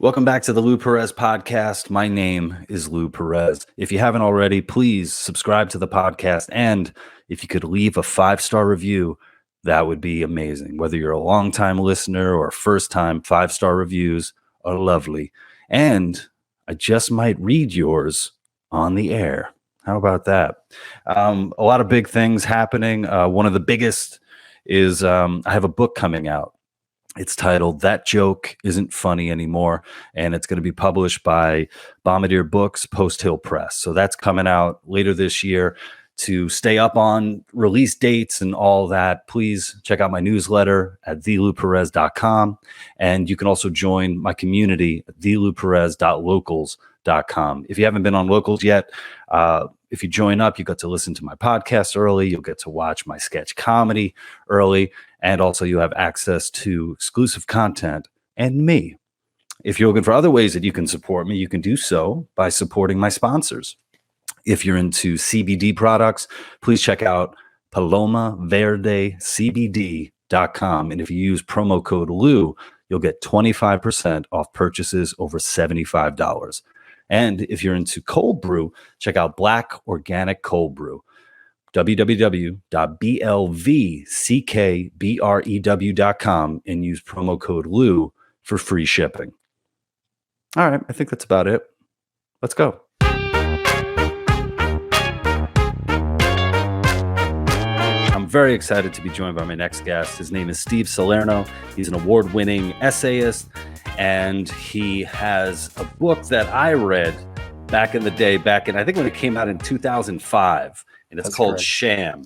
Welcome back to the Lou Perez podcast. My name is Lou Perez. If you haven't already, please subscribe to the podcast. And if you could leave a 5-star review, that would be amazing. Whether you're a longtime listener or first time, 5-star reviews are lovely. And I just might read yours on the air. How about that? A lot of big things happening. One of the biggest is I have a book coming out. It's titled That Joke Isn't Funny Anymore, and it's going to be published by Bombardier Books, Post Hill Press. So that's coming out later this year. To stay up on release dates and all that, please check out my newsletter at thelouperez.com. And you can also join my community at thelouperez.locals.com. If you haven't been on Locals yet, if you join up, you get to listen to my podcast early. You'll get to watch my sketch comedy early. And also you have access to exclusive content and me. If you're looking for other ways that you can support me, you can do so by supporting my sponsors. If you're into CBD products, please check out palomaverdecbd.com. And if you use promo code Lou, you'll get 25% off purchases over $75. And if you're into cold brew, check out Black Organic Cold Brew. www.blvckbrew.com and use promo code Lou for free shipping. All right, I think that's about it. Let's go. I'm very excited to be joined by my next guest. His name is Steve Salerno. He's an award-winning essayist, and he has a book that I read back in the day, I think when it came out in 2005. And it's called SHAM.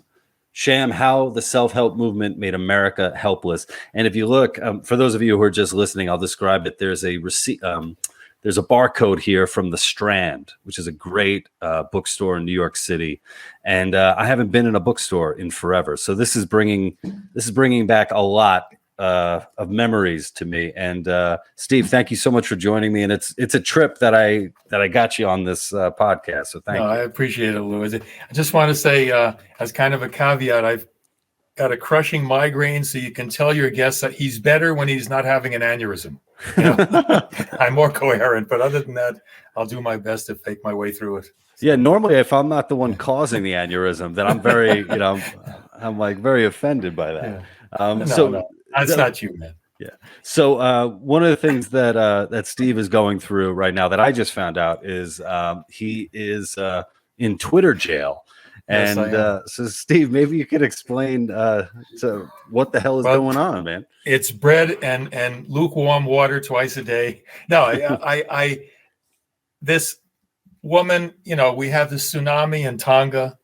SHAM, How the Self-Help Movement Made America Helpless. And if you look, for those of you who are just listening, I'll describe it. There's a receipt. There's a barcode here from the Strand, which is a great bookstore in New York City. And I haven't been in a bookstore in forever. So this is bringing back a lot of memories to me. And Steve, thank you so much for joining me. And it's a trip that I got you on this podcast. So thank you. I appreciate it, Lou. I just want to say, as kind of a caveat, I've got a crushing migraine, so you can tell your guests that he's better when he's not having an aneurysm. You know? I'm more coherent, but other than that, I'll do my best to fake my way through it. Yeah, normally if I'm not the one causing the aneurysm, then I'm very, I'm like very offended by that. Yeah. No, that's not you, man. Yeah. So one of the things that Steve is going through right now that I just found out is he is in Twitter jail. And Yes, so, Steve, maybe you could explain so what the hell is going on, man? It's bread and lukewarm water twice a day. No, I this woman, we have this tsunami in Tonga,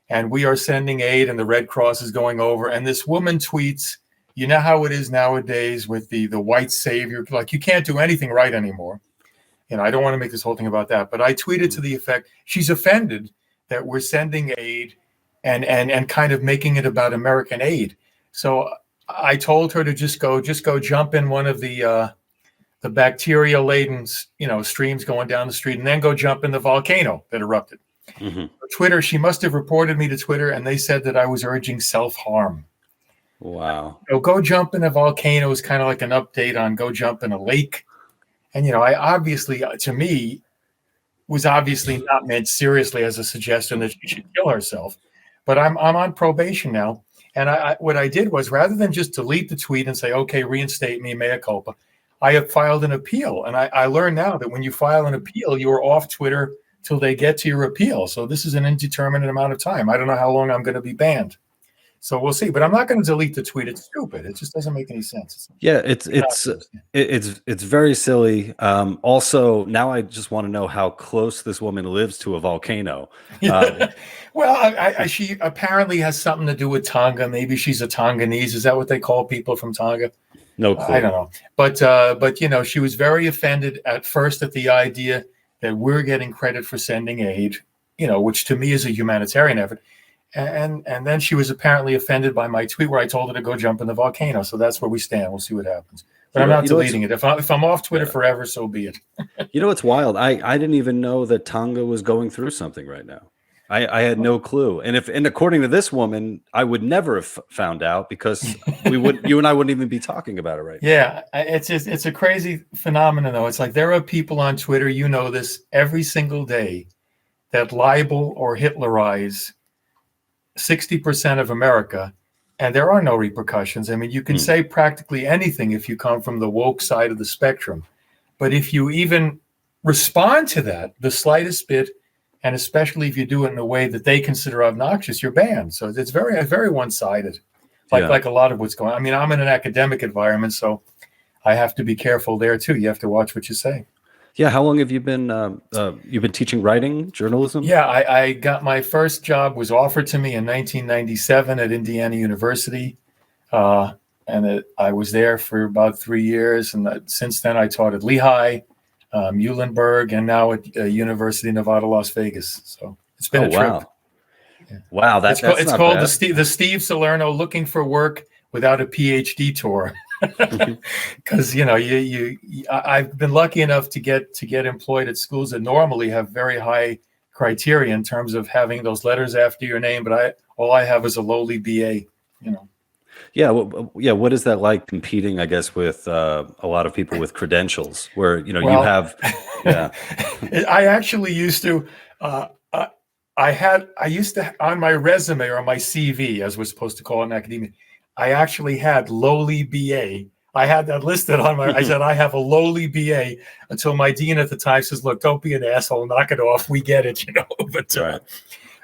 and we are sending aid, and the Red Cross is going over. And this woman tweets, you know how it is nowadays with the white savior, like you can't do anything right anymore. I don't want to make this whole thing about that, but I tweeted to the effect, she's offended that we're sending aid and kind of making it about American aid. So I told her to just go jump in one of the bacteria-laden, streams going down the street, and then go jump in the volcano that erupted. Mm-hmm. Twitter, she must have reported me to Twitter, and they said that I was urging self-harm. Wow. So go jump in a volcano is kind of like an update on go jump in a lake. And, I obviously, to me, was obviously not meant seriously as a suggestion that she should kill herself. But I'm on probation now. And what I did was, rather than just delete the tweet and say, okay, reinstate me, mea culpa, I have filed an appeal. And I learned now that when you file an appeal, you are off Twitter till they get to your appeal. So this is an indeterminate amount of time. I don't know how long I'm going to be banned. So we'll see, but I'm not going to delete the tweet. It's stupid. It just doesn't make any sense. Yeah, it's very silly. Also, now I just want to know how close this woman lives to a volcano. Well, she apparently has something to do with Tonga. Maybe she's a Tonganese. Is that what they call people from Tonga? No clue. I don't know. But she was very offended at first at the idea that we're getting credit for sending aid, which to me is a humanitarian effort. And then she was apparently offended by my tweet where I told her to go jump in the volcano. So that's where we stand. We'll see what happens. But I'm not deleting it. If I'm off Twitter forever, so be it. What's wild? I didn't even know that Tonga was going through something right now. I had no clue. And according to this woman, I would never have found out because you and I wouldn't even be talking about it right now. Yeah, it's a crazy phenomenon though. It's like there are people on Twitter, you know this, every single day that libel or Hitlerize 60% of America, and there are no repercussions. I mean, you can say practically anything if you come from the woke side of the spectrum. But if you even respond to that, the slightest bit, and especially if you do it in a way that they consider obnoxious, you're banned. So it's very one-sided, like a lot of what's going on. I mean, I'm in an academic environment, so I have to be careful there too. You have to watch what you say. Yeah. How long have you been teaching writing, journalism? Yeah, I got my first job was offered to me in 1997 at Indiana University. I was there for about 3 years. And since then I taught at Lehigh, Muhlenberg, and now at University of Nevada, Las Vegas. So it's been a trip. Wow. Yeah. Wow. It's called the Steve Salerno Looking for Work Without a PhD Tour. Because I've been lucky enough to get employed at schools that normally have very high criteria in terms of having those letters after your name, but all I have is a lowly BA. Yeah, what is that like competing, I guess, with a lot of people with credentials where you have? Yeah, I actually used to. I used to on my resume or my CV, as we're supposed to call it in academia. I actually had lowly BA. I had that listed on my. I said I have a lowly BA until my dean at the time says, "Look, don't be an asshole. Knock it off. We get it, But right.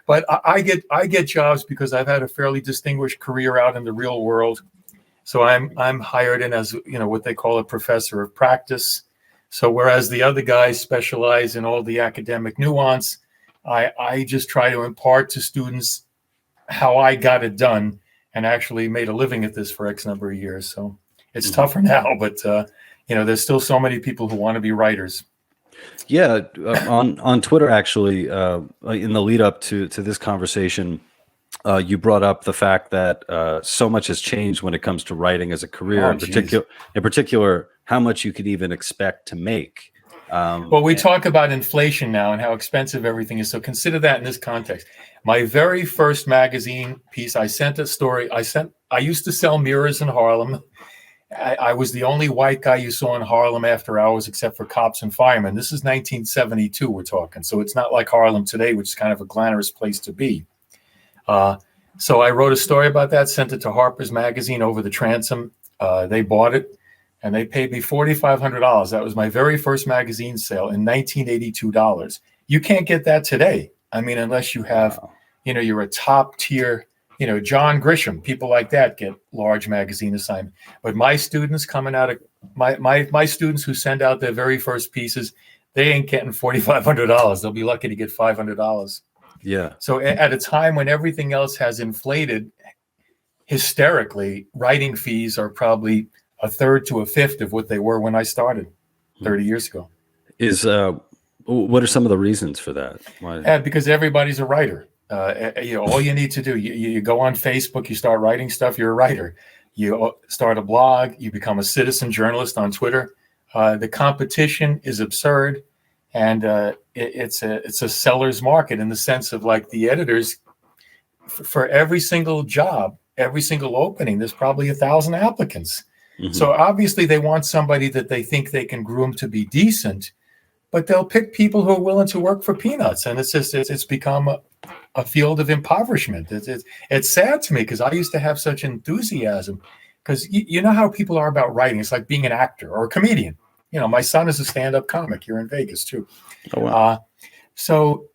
But I get jobs because I've had a fairly distinguished career out in the real world. So I'm hired in as what they call a professor of practice. So whereas the other guys specialize in all the academic nuance, I just try to impart to students how I got it done and actually made a living at this for X number of years. So it's tougher now, but there's still so many people who want to be writers. Yeah, on Twitter, actually, in the lead up to this conversation, you brought up the fact that so much has changed when it comes to writing as a career. In particular, how much you could even expect to make. Well, we talk about inflation now and how expensive everything is. So consider that in this context. My very first magazine piece, I sent a story. I used to sell mirrors in Harlem. I was the only white guy you saw in Harlem after hours, except for cops and firemen. This is 1972 we're talking. So it's not like Harlem today, which is kind of a glamorous place to be. So I wrote a story about that, sent it to Harper's Magazine over the transom. They bought it, and they paid me $4,500. That was my very first magazine sale in $1982. You can't get that today. I mean, unless you have, you're a top tier, John Grisham, people like that get large magazine assignment. But my students coming out of my students who send out their very first pieces, they ain't getting $4,500. They'll be lucky to get $500. Yeah. So at a time when everything else has inflated hysterically, writing fees are probably a third to a fifth of what they were when I started 30 years ago. What are some of the reasons for that? Why? Because everybody's a writer. All you need to do, you go on Facebook, you start writing stuff, you're a writer. You start a blog, you become a citizen journalist on Twitter. The competition is absurd, and it's a seller's market in the sense of like the editors, for every single job, every single opening, there's probably 1,000 applicants. Mm-hmm. So obviously they want somebody that they think they can groom to be decent, but they'll pick people who are willing to work for peanuts. And it's become a field of impoverishment. It's sad to me because I used to have such enthusiasm because you know how people are about writing. It's like being an actor or a comedian. My son is a stand-up comic here in Vegas too. Oh, wow. So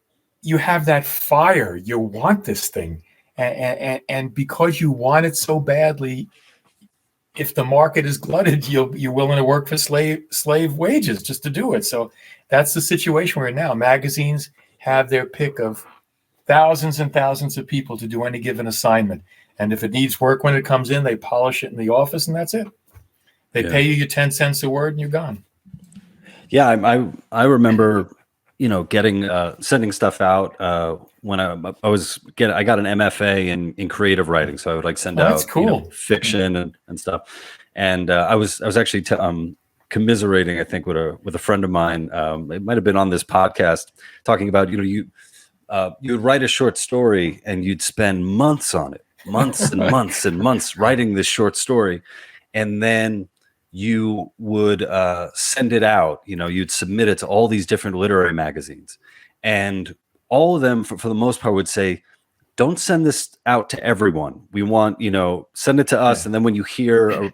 you have that fire. You want this thing. And because you want it so badly, if the market is glutted, you're willing to work for slave wages just to do it. So that's the situation we're in now. Magazines have their pick of thousands and thousands of people to do any given assignment. And if it needs work when it comes in, they polish it in the office and that's it. They pay you your 10 cents a word and you're gone. Yeah, I remember, getting sending stuff out when I got an MFA in creative writing, so I would send out cool. Fiction and stuff. And I was actually commiserating, I think, with a friend of mine. It might have been on this podcast talking about you'd write a short story and you'd spend months on it, months and months and months writing this short story. And then you would send it out, you'd submit it to all these different literary magazines. And all of them, for the most part, would say, don't send this out to everyone. We want, send it to us. And then when you hear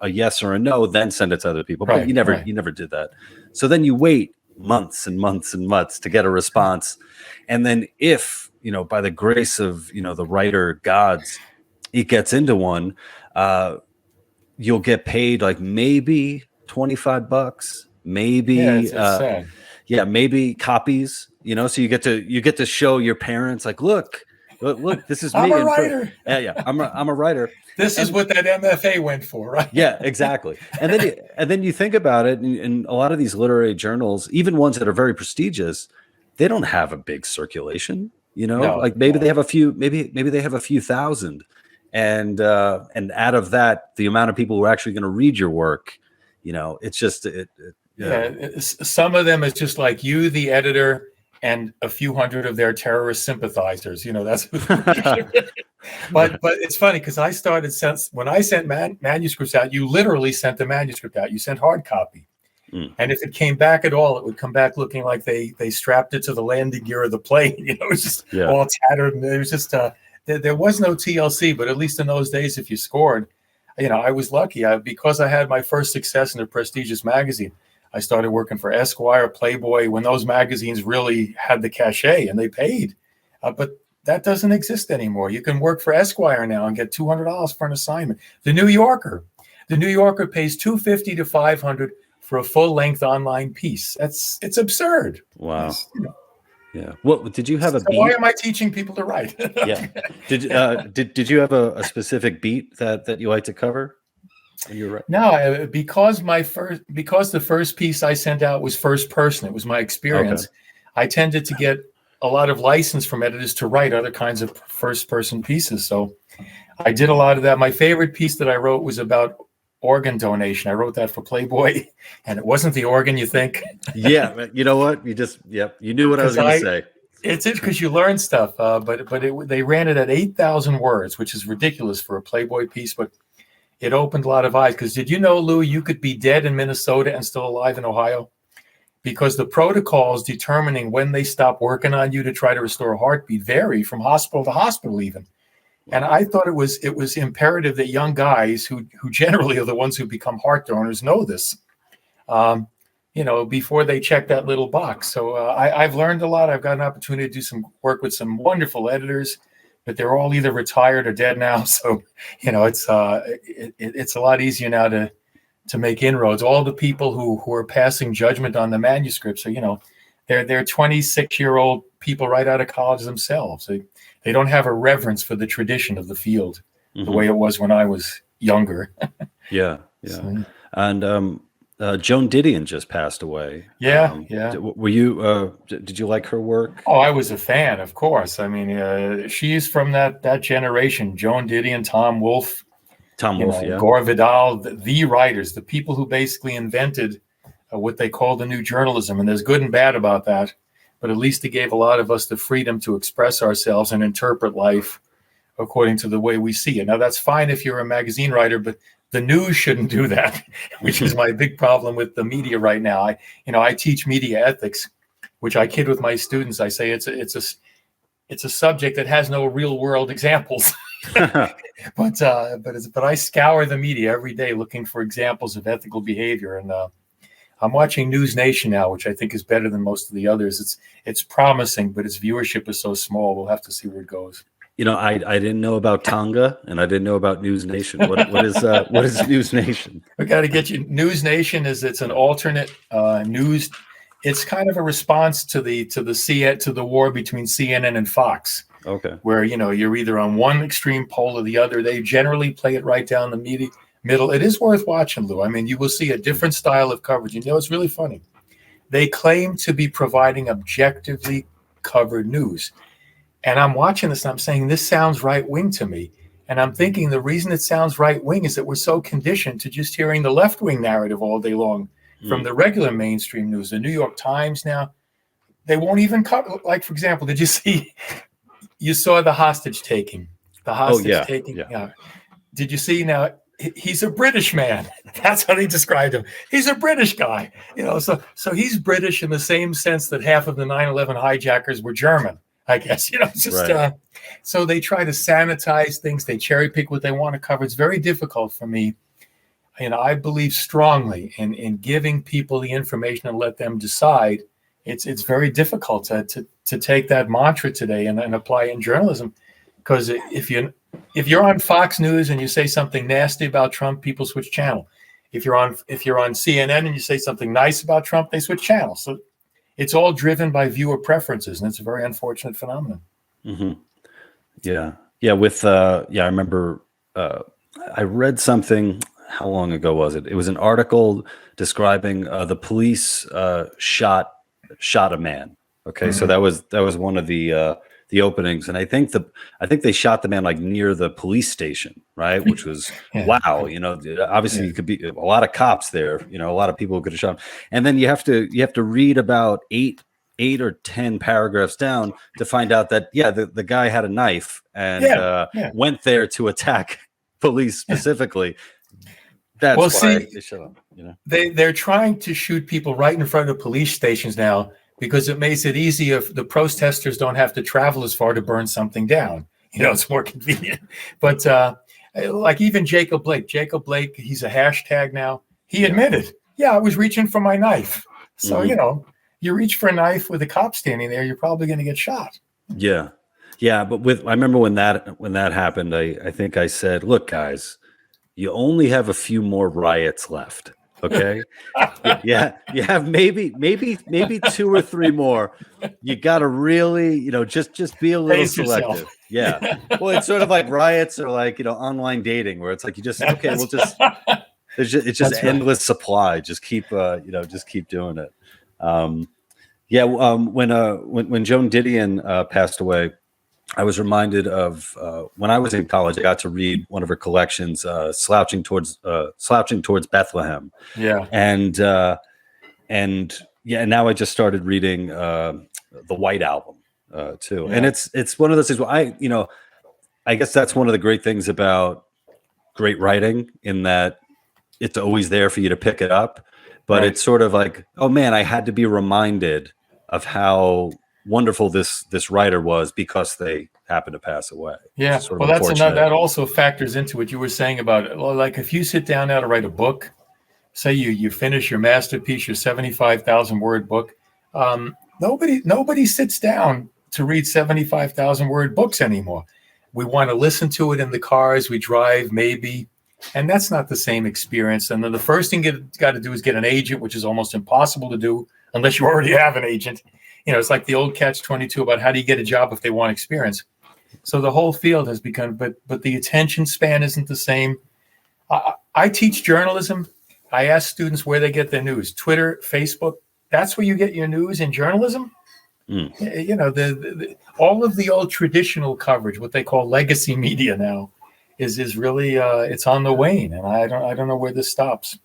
a yes or a no, then send it to other people. But you never did that. So then you wait months and months and months to get a response. And then if, by the grace of, the writer gods, it gets into one, you'll get paid like maybe $25, maybe, sad. Maybe copies, so you get to show your parents like, look, this is me. I'm a writer. I'm a writer. This is what that MFA went for, right? Yeah, exactly. And then you think about it, and a lot of these literary journals, even ones that are very prestigious, they don't have a big circulation. Like maybe they have a few, maybe they have a few thousand, and out of that, the amount of people who are actually going to read your work, it's just some of them is just like you, the editor, and a few hundred of their terrorist sympathizers. That's but it's funny because I started when I sent manuscripts out, you literally sent the manuscript out. You sent hard copy. And if it came back at all, it would come back looking like they strapped it to the landing gear of the plane. It was just all tattered. And it was just there was no TLC, but at least in those days, if you scored, I was lucky because I had my first success in a prestigious magazine. I started working for Esquire, Playboy, when those magazines really had the cachet and they paid. But that doesn't exist anymore. You can work for Esquire now and get $200 for an assignment. The New Yorker pays $250 to $500 for a full-length online piece. It's absurd. Wow. Yeah. What did you have a beat? Why am I teaching people to write? Yeah. Did you have a specific beat that you like to cover? You're right. No, because the first piece I sent out was first person. It was my experience. Okay. I tended to get a lot of license from editors to write other kinds of first person pieces. So I did a lot of that. My favorite piece that I wrote was about organ donation. I wrote that for Playboy, and it wasn't the organ you think. Yeah, you know what? You knew what I was going to say. It's because you learn stuff, but they ran it at 8,000 words, which is ridiculous for a Playboy piece, but it opened a lot of eyes. Because did you know, Lou, you could be dead in Minnesota and still alive in Ohio? Because the protocols determining when they stop working on you to try to restore a heartbeat vary from hospital to hospital even. And I thought it was imperative that young guys who generally are the ones who become heart donors know this, before they check that little box. So I've learned a lot. I've got an opportunity to do some work with some wonderful editors, but they're all either retired or dead now. So, it's a lot easier now to make inroads. All the people who are passing judgment on the manuscripts are, they're 26-year-old people right out of college themselves. They don't have a reverence for the tradition of the field the way it was when I was younger. Yeah. So, and Joan Didion just passed away. Yeah. Were you? Did you like her work? Oh, I was a fan, of course. I mean, she's from that generation. Joan Didion, Tom Wolfe, Gore Vidal, the writers, the people who basically invented what they call the new journalism. And there's good and bad about that. But at least it gave a lot of us the freedom to express ourselves and interpret life according to the way we see it. Now, that's fine if you're a magazine writer, but the news shouldn't do that, which is my big problem with the media right now. I teach media ethics, which I kid with my students. I say it's a subject that has no real world examples, but I scour the media every day looking for examples of ethical behavior. And I'm watching NewsNation now, which I think is better than most of the others. It's promising, but its viewership is so small. We'll have to see where it goes. I didn't know about Tonga, and I didn't know about NewsNation. What is NewsNation? We got to get you. NewsNation it's an alternate news. It's kind of a response to the war between CNN and Fox. Okay. Where you're either on one extreme pole or the other. They generally play it right down the middle. It is worth watching, Lou. I mean, you will see a different style of coverage. It's really funny. They claim to be providing objectively covered news. And I'm watching this and I'm saying, this sounds right-wing to me. And I'm thinking the reason it sounds right-wing is that we're so conditioned to just hearing the left-wing narrative all day long from the regular mainstream news. The New York Times now, they won't even cover. Like, for example, did you see? You saw the hostage taking. The hostage taking. Yeah. Did you see now? He's a British man. That's how they described him. He's a British guy. So he's British in the same sense that half of the 9/11 hijackers were German, I guess. It's just Right. So they try to sanitize things. They cherry pick what they want to cover. It's very difficult for me. I believe strongly in giving people the information and let them decide. It's very difficult to take that mantra today and apply it in journalism, because if you're on Fox News and you say something nasty about Trump, people switch channel. If you're on CNN and you say something nice about Trump, they switch channel. So it's all driven by viewer preferences, and it's a very unfortunate phenomenon. Mm-hmm. Yeah. I remember I read something. How long ago was it? It was an article describing the police shot a man. Okay, Mm-hmm. so that was one of the openings, and I think they shot the man like near the police station, right? Which was wow. Obviously, you could be a lot of cops there. A lot of people could have shot him. And then you have to read about eight or 10 paragraphs down to find out that the guy had a knife and went there to attack police specifically. That's why they shut him. They're trying to shoot people right in front of police stations now, because it makes it easier if the protesters don't have to travel as far to burn something down. It's more convenient. But like even Jacob Blake, he's a hashtag now. He admitted, I was reaching for my knife. So, you reach for a knife with a cop standing there, you're probably going to get shot. Yeah. Yeah. But I remember when that happened, I think I said, look, guys, you only have a few more riots left. Okay. Yeah. You have maybe 2 or 3 more. You got to really, just be a little selective. Yeah. Well, it's sort of like riots or like, online dating, where it's like, you just, okay, we'll just, it's just endless supply. Just keep, just keep doing it. When Joan Didion passed away, I was reminded of when I was in college. I got to read one of her collections, "Slouching Towards Bethlehem." Yeah, and now I just started reading the White Album too, and it's one of those things where I guess that's one of the great things about great writing, in that it's always there for you to pick it up, but it's sort of like, oh man, I had to be reminded of how wonderful this writer was because they happened to pass away. Yeah, sort of well, that also factors into what you were saying about, like, if you sit down now to write a book, say you finish your masterpiece, your 75,000 word book. Nobody sits down to read 75,000 word books anymore. We want to listen to it in the cars we drive, maybe, and that's not the same experience. And then the first thing you got to do is get an agent, which is almost impossible to do unless you already have an agent. It's like the old catch-22 about how do you get a job if they want experience. So the whole field has become, but the attention span isn't the same. I teach journalism. I ask students where they get their news. Twitter, Facebook, that's where you get your news in journalism. All of the old traditional coverage, what they call legacy media now, is really it's on the wane, and I don't know where this stops.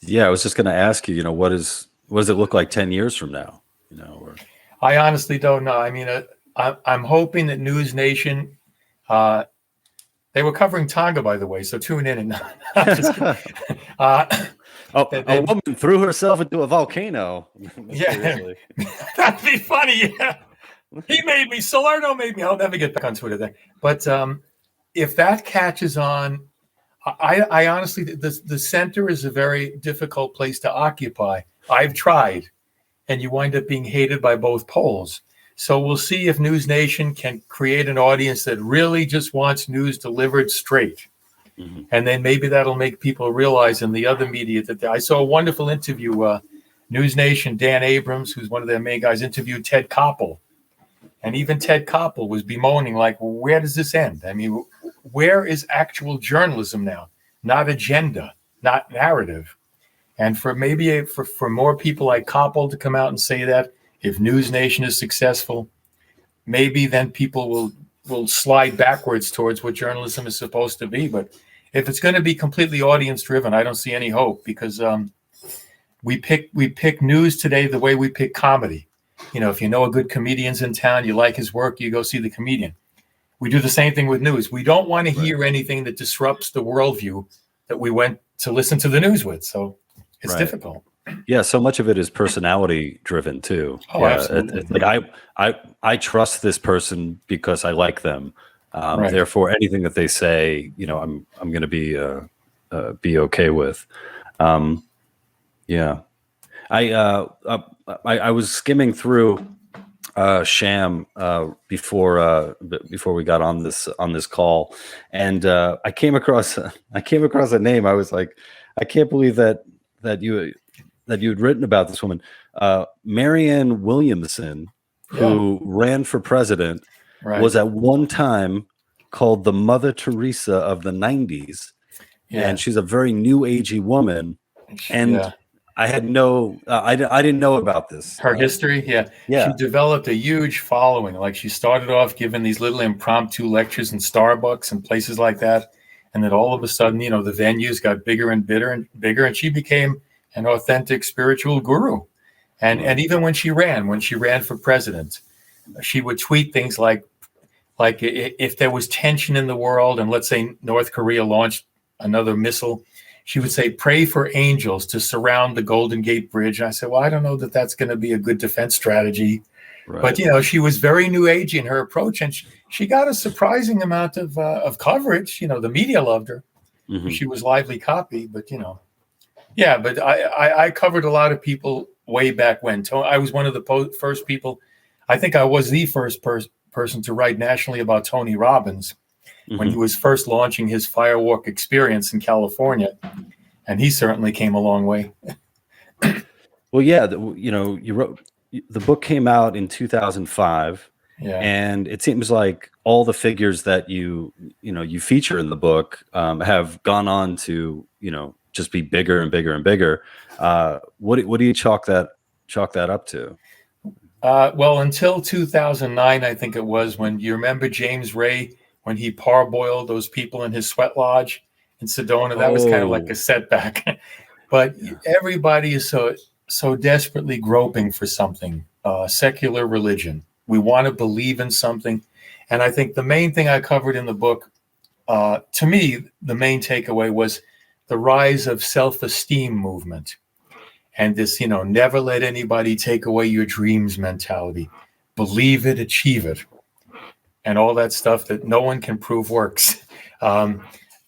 Yeah, I was just going to ask you. What does it look like 10 years from now? I honestly don't know. I mean, I'm hoping that NewsNation. They were covering Tonga, by the way, so tune in. And a woman threw herself into a volcano. Yeah, that'd be funny. Yeah. Salerno made me. I'll never get back on Twitter then. But if that catches on, I honestly, the center is a very difficult place to occupy. I've tried, and you wind up being hated by both poles. So we'll see if NewsNation can create an audience that really just wants news delivered straight. Mm-hmm. And then maybe that'll make people realize in the other media that I saw a wonderful interview. NewsNation, Dan Abrams, who's one of their main guys, interviewed Ted Koppel. And even Ted Koppel was bemoaning, like, well, where does this end? I mean, where is actual journalism now? Not agenda, not narrative. And for more people like Koppel to come out and say that, if NewsNation is successful, maybe then people will slide backwards towards what journalism is supposed to be. But if it's going to be completely audience driven, I don't see any hope, because we pick news today the way we pick comedy. if you know a good comedian's in town, you like his work, you go see the comedian. We do the same thing with news. We don't want to hear anything that disrupts the worldview that we went to listen to the news with. So it's difficult. Yeah, so much of it is personality driven too. Oh, absolutely. It's like I trust this person because I like them. Therefore, anything that they say, I'm going to be okay with. Yeah, I was skimming through SHAM before we got on this call, and I came across a name. I was like, I can't believe that you had written about this woman, Marianne Williamson, who ran for president, was at one time called the Mother Teresa of the 90s. And she's a very new agey woman. And I had I didn't know about this. Her history. Yeah. She developed a huge following. Like, she started off giving these little impromptu lectures in Starbucks and places like that. And then all of a sudden, the venues got bigger and bigger, and she became an authentic spiritual guru. And even when she ran for president, she would tweet things like if there was tension in the world, and let's say North Korea launched another missile, she would say, pray for angels to surround the Golden Gate Bridge. And I said, well, I don't know that that's going to be a good defense strategy. But, she was very new age in her approach, and she got a surprising amount of coverage. The media loved her. She was lively copy, but, but I covered a lot of people way back when. I was one of the first people. I think I was the first person to write nationally about Tony Robbins when he was first launching his firewalk experience in California. And he certainly came a long way. Well, yeah, you wrote, the book came out in 2005. And it seems like all the figures that you feature in the book have gone on to, just be bigger and bigger and bigger. What do you chalk that up to? Well, until 2009, I think it was, when you remember James Ray, when he parboiled those people in his sweat lodge in Sedona. That was kind of like a setback. But everybody is so desperately groping for something, secular religion. We want to believe in something. And I think the main thing I covered in the book, to me, the main takeaway was the rise of self-esteem movement. And this, never let anybody take away your dreams mentality. Believe it, achieve it. And all that stuff that no one can prove works.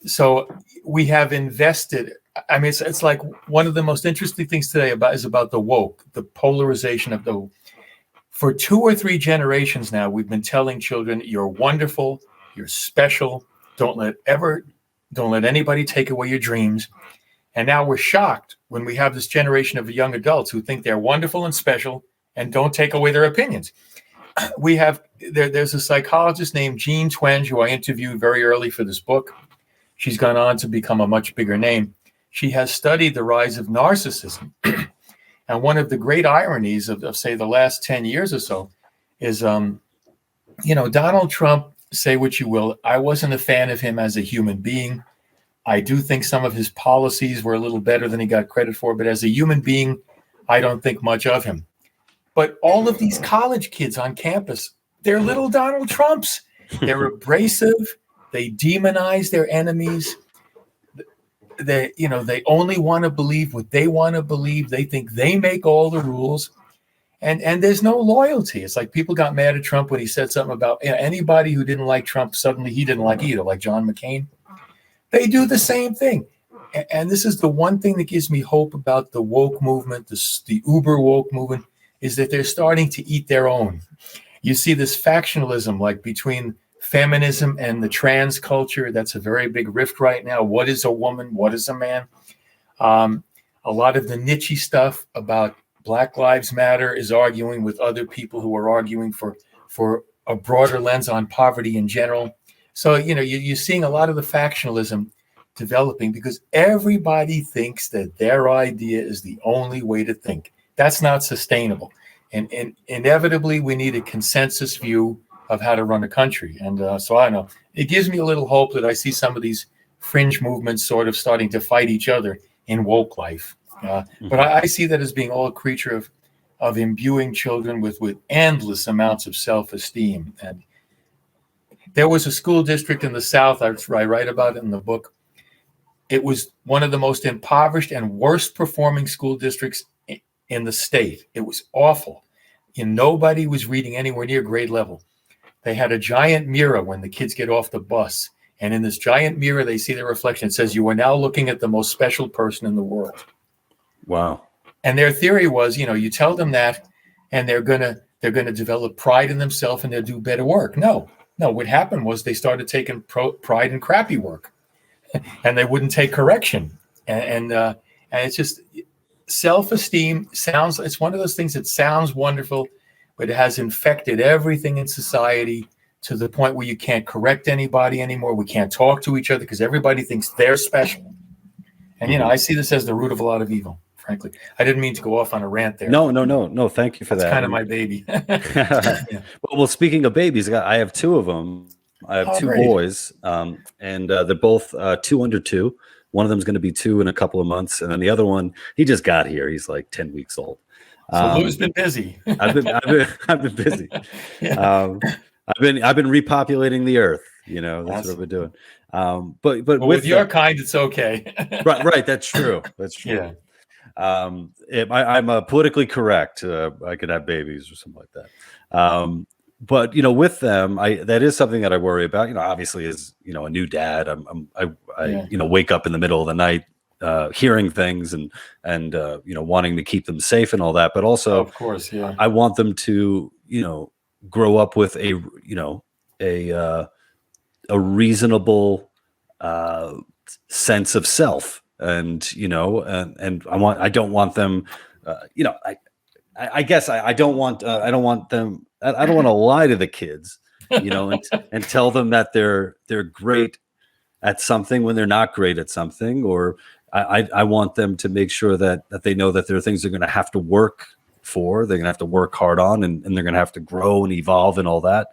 So we have invested. I mean, it's like one of the most interesting things today is about the woke, the polarization of the. For 2 or 3 generations now, we've been telling children, you're wonderful, you're special. Don't let anybody take away your dreams. And now we're shocked when we have this generation of young adults who think they're wonderful and special and don't take away their opinions. There's a psychologist named Jean Twenge, who I interviewed very early for this book. She's gone on to become a much bigger name. She has studied the rise of narcissism. And one of the great ironies of say, the last 10 years or so is, Donald Trump, say what you will, I wasn't a fan of him as a human being. I do think some of his policies were a little better than he got credit for, but as a human being, I don't think much of him. But all of these college kids on campus, they're little Donald Trumps. They're abrasive. They demonize their enemies. They only want to believe what they want to believe. They think they make all the rules. And there's no loyalty. It's like people got mad at Trump when he said something about anybody who didn't like Trump, suddenly he didn't like either, like John McCain. They do the same thing. And this is the one thing that gives me hope about the woke movement, the uber woke movement, is that they're starting to eat their own. You see this factionalism, like between feminism and the trans culture. That's a very big rift right now. What is a woman? What is a man? A lot of the niche stuff about Black Lives Matter is arguing with other people who are arguing for a broader lens on poverty in general. So, you're seeing a lot of the factionalism developing because everybody thinks that their idea is the only way to think. That's not sustainable. And inevitably, we need a consensus view of how to run a country. And so I don't know. It gives me a little hope that I see some of these fringe movements sort of starting to fight each other in woke life. But I see that as being all a creature of imbuing children with endless amounts of self-esteem. And there was a school district in the South, I write about it in the book. It was one of the most impoverished and worst performing school districts in the state. It was awful. And nobody was reading anywhere near grade level. They had a giant mirror when the kids get off the bus. And in this giant mirror, they see their reflection. It says, "You are now looking at the most special person in the world." Wow. And their theory was, you tell them that, and they're gonna develop pride in themselves, and they'll do better work. No. What happened was they started taking pride in crappy work, and they wouldn't take correction. And it's just self-esteem sounds. It's one of those things that sounds wonderful, but it has infected everything in society to the point where you can't correct anybody anymore. We can't talk to each other because everybody thinks they're special. And, I see this as the root of a lot of evil, frankly. I didn't mean to go off on a rant there. No. Thank you for that. That's kind of my baby. Yeah. Well, speaking of babies, I have two of them. I have two boys, and they're both 2 under 2. One of them is going to be 2 in a couple of months. And then the other one, he just got here. He's like 10 weeks old. So Lou's been busy. I've been busy. Yeah. I've been repopulating the earth. That's what I've been doing. But with your kind, it's okay. right. That's true. Yeah. I'm politically correct. I could have babies or something like that. But with them, that is something that I worry about. Obviously, as a new dad, I wake up in the middle of the night, hearing things and wanting to keep them safe and all that. But also, of course, yeah, I want them to grow up with a reasonable sense of self, and I don't want them. I guess I don't want them. I don't want to lie to the kids, and tell them that they're great at something when they're not great at something, or I want them to make sure that they know that there are things they're going to have to work for, they're going to have to work hard on, and they're going to have to grow and evolve and all that.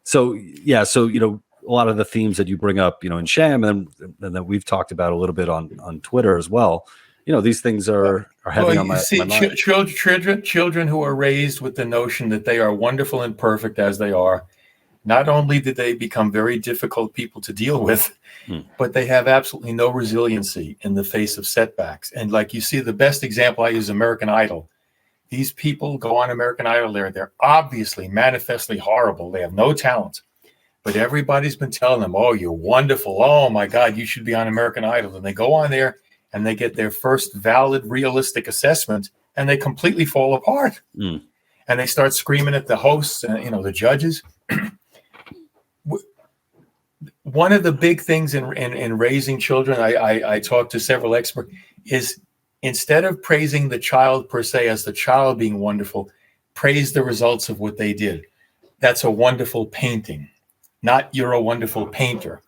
So a lot of the themes that you bring up, in SHAM, and that we've talked about a little bit on Twitter as well. These things are heavy on my mind. Children who are raised with the notion that they are wonderful and perfect as they are, not only did they become very difficult people to deal with, but they have absolutely no resiliency in the face of setbacks. And like you see, the best example I use, American Idol. These people go on American Idol. They're obviously manifestly horrible. They have no talent. But everybody's been telling them, "Oh, you're wonderful. Oh, my God, you should be on American Idol." And they go on there and they get their first valid, realistic assessment, and they completely fall apart. And they start screaming at the hosts and the judges. One of the big things in raising children, I talked to several experts, is instead of praising the child per se as the child being wonderful, praise the results of what they did. That's a wonderful painting. Not "you're a wonderful painter.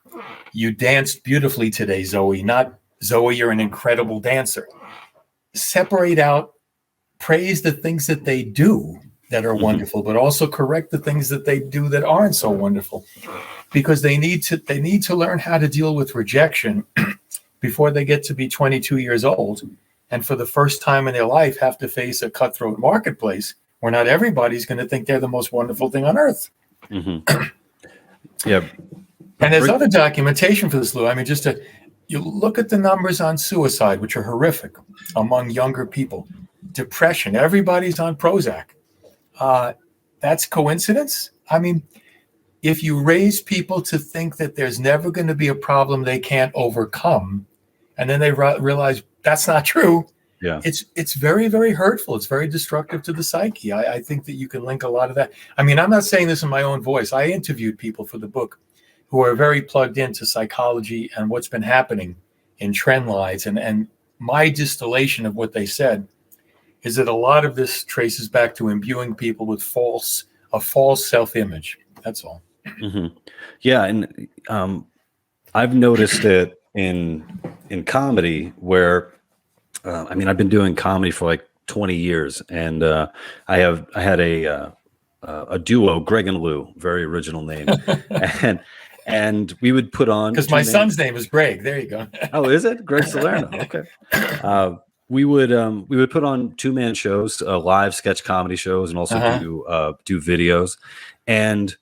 You danced beautifully today, Zoe." Not "Zoe, you're an incredible dancer." Separate out, praise the things that they do that are wonderful, but also correct the things that they do that aren't so wonderful, because they need to learn how to deal with rejection before they get to be 22 years old, and for the first time in their life have to face a cutthroat marketplace where not everybody's going to think they're the most wonderful thing on earth. Yeah. And there's other documentation for this, Lou. I mean, you look at the numbers on suicide, which are horrific among younger people. Depression, everybody's on Prozac. That's coincidence? I mean, if you raise people to think that there's never going to be a problem they can't overcome, and then they realize that's not true, it's very, very hurtful. It's very destructive to the psyche. I think that you can link a lot of that. I mean, I'm not saying this in my own voice. I interviewed people for the book who are very plugged into psychology and what's been happening in trend lines. And my distillation of what they said is that a lot of this traces back to imbuing people with a false self-image. That's all. Yeah. And I've noticed it in comedy where, I've been doing comedy for like 20 years, and I had a duo, Greg and Lou, very original name. And we would put on, because my son's name is Greg. There you go. Oh, is it Greg Salerno? Okay. we would put on 2-man shows, live sketch comedy shows, and also do videos. And